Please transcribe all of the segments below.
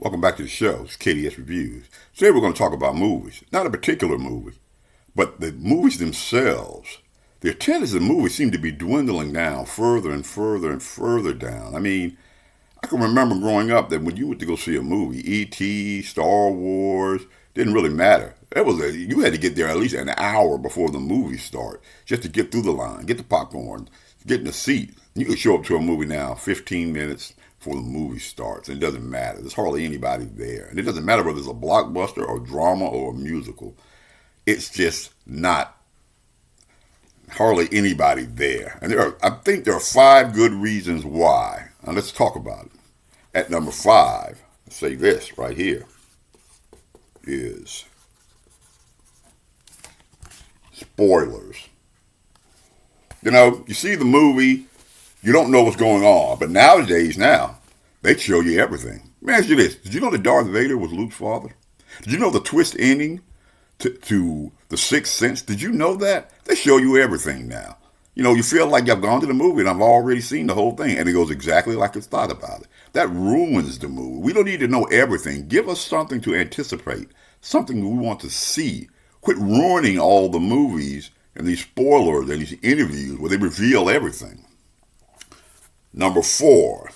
Welcome back to the show. It's KDS Reviews. Today we're going to talk about movies. Not a particular movie, but the movies themselves. The attendance of movies seem to be dwindling down further and further and further down. I mean, I can remember growing up that when you went to go see a movie, E.T., Star Wars, didn't really matter. You had to get there at least an hour before the movie start just to get through the line, get the popcorn, get in the seat. You could show up to a movie now 15 minutes before the movie starts. It doesn't matter. There's hardly anybody there. And it doesn't matter whether it's a blockbuster or drama or a musical. It's just not hardly anybody there. And I think there are 5 good reasons why. Now let's talk about it. At number 5, let's say this right here is spoilers. You see the movie, you don't know what's going on. But nowadays, they show you everything. Let me ask you this. Did you know that Darth Vader was Luke's father? Did you know the twist ending to The Sixth Sense? Did you know that? They show you everything now. You feel like I've gone to the movie and I've already seen the whole thing. And it goes exactly like it's thought about it. That ruins the movie. We don't need to know everything. Give us something to anticipate, something we want to see. Quit ruining all the movies and these spoilers and these interviews where they reveal everything. Number 4.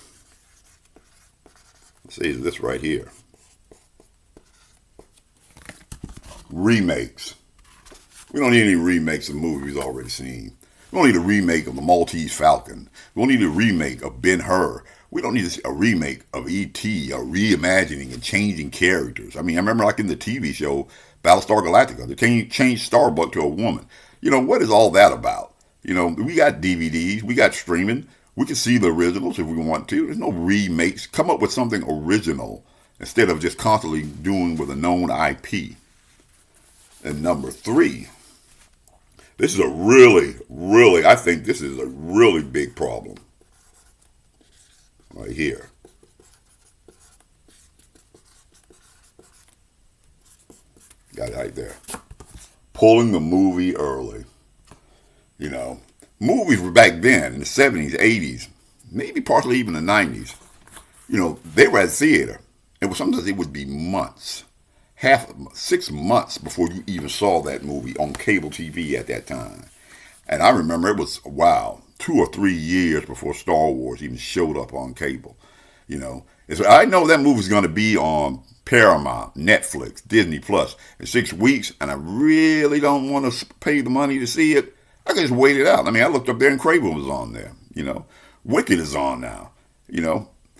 Let's see this right here. Remakes. We don't need any remakes of movies we've already seen. We don't need a remake of The Maltese Falcon. We don't need a remake of Ben-Hur. We don't need a remake of E.T. or reimagining and changing characters. I remember like in the TV show Battlestar Galactica, they changed Starbuck to a woman. What is all that about? We got DVDs, we got streaming. We can see the originals if we want to. There's no remakes. Come up with something original instead of just constantly doing with a known IP. And number 3, this is I think this is a really big problem. Right here. Got it right there. Pulling the movie early. Movies were back then in the 70s, 80s, maybe partially even the 90s. They were at theater. Sometimes it would be months. 6 months before you even saw that movie on cable TV at that time. And I remember it was, 2 or 3 years before Star Wars even showed up on cable. And so I know that movie's going to be on Paramount, Netflix, Disney Plus in 6 weeks, and I really don't want to pay the money to see it. I can just wait it out. I looked up there and Craven was on there. Wicked is on now.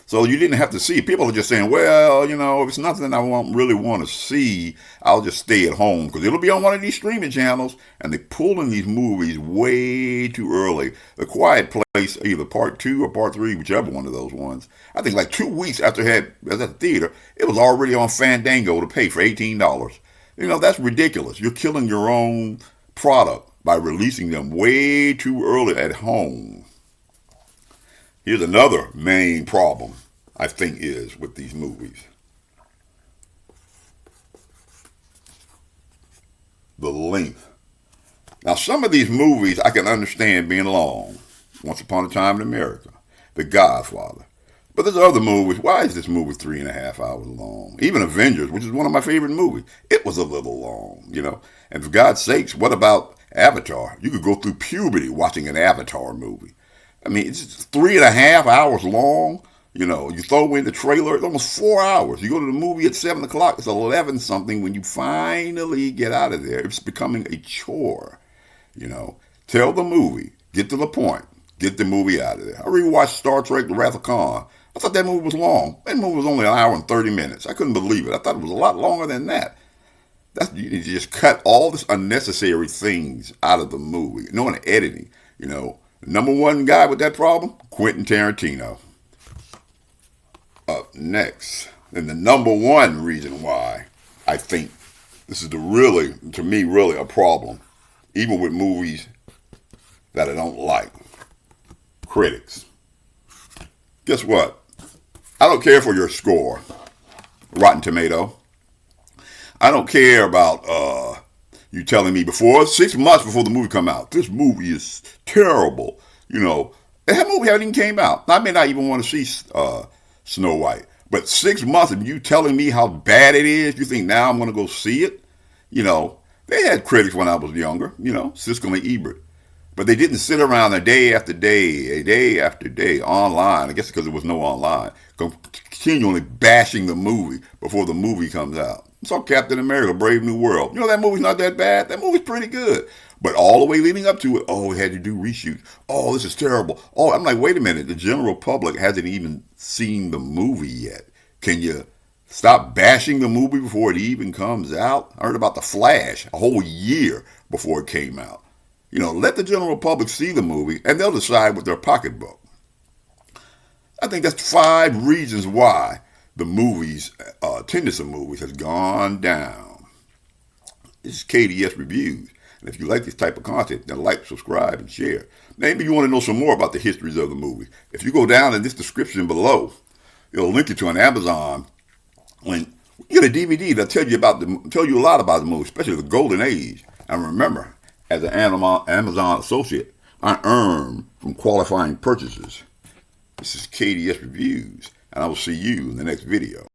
So you didn't have to see it. People are just saying, well, if it's nothing I really want to see, I'll just stay at home because it'll be on one of these streaming channels. And they pull in these movies way too early. The Quiet Place, either part 2 or part 3, whichever one of those ones. I think like 2 weeks after it was at the theater, it was already on Fandango to pay for $18. That's ridiculous. You're killing your own product by releasing them way too early at home. Here's another main problem, I think, is with these movies. The length. Now, some of these movies I can understand being long. Once Upon a Time in America, The Godfather. But there's other movies. Why is this movie 3.5 hours long? Even Avengers, which is one of my favorite movies, it was a little long, And for God's sakes, what about Avatar? You could go through puberty watching an Avatar movie. It's 3.5 hours long. You throw in the trailer, it's almost 4 hours. You go to the movie at 7 o'clock, it's 11 something when you finally get out of there. It's becoming a chore. Tell the movie, get to the point, get the movie out of there. I rewatched Star Trek The Wrath of Khan. I thought that movie was long. That movie was only an hour and 30 minutes. I couldn't believe it. I thought it was a lot longer than that. You need to just cut all this unnecessary things out of the movie. No one editing, Number 1 guy with that problem, Quentin Tarantino. Up next, and the number 1 reason why I think this is to me, really a problem, even with movies that I don't like. Critics. Guess what? I don't care for your score, Rotten Tomato. I don't care about you telling me 6 months before the movie come out, this movie is terrible. That movie hasn't even came out. I may not even want to see Snow White, But 6 months of you telling me how bad it is, you think now I'm going to go see it? You know, they had critics when I was younger, you know, Siskel and Ebert. But they didn't sit around a day after day online, I guess because there was no online, continually bashing the movie before the movie comes out. So Captain America, Brave New World. You know, that movie's not that bad. That movie's pretty good. But all the way leading up to it, oh, we had to do reshoots. Oh, this is terrible. Oh, I'm like, wait a minute. The general public hasn't even seen the movie yet. Can you stop bashing the movie before it even comes out? I heard about The Flash a whole year before it came out. You know, let the general public see the movie, and they'll decide with their pocketbook. I think that's 5 reasons why the movies, attendance of movies has gone down. This is KDS Reviews. And if you like this type of content, then like, subscribe, and share. Maybe you want to know some more about the histories of the movie. If you go down in this description below, it'll link you to an Amazon link. You get a DVD that'll tell you a lot about the movie, especially the Golden Age. And remember, as an Amazon associate, I earn from qualifying purchases. This is KDS Reviews, and I will see you in the next video.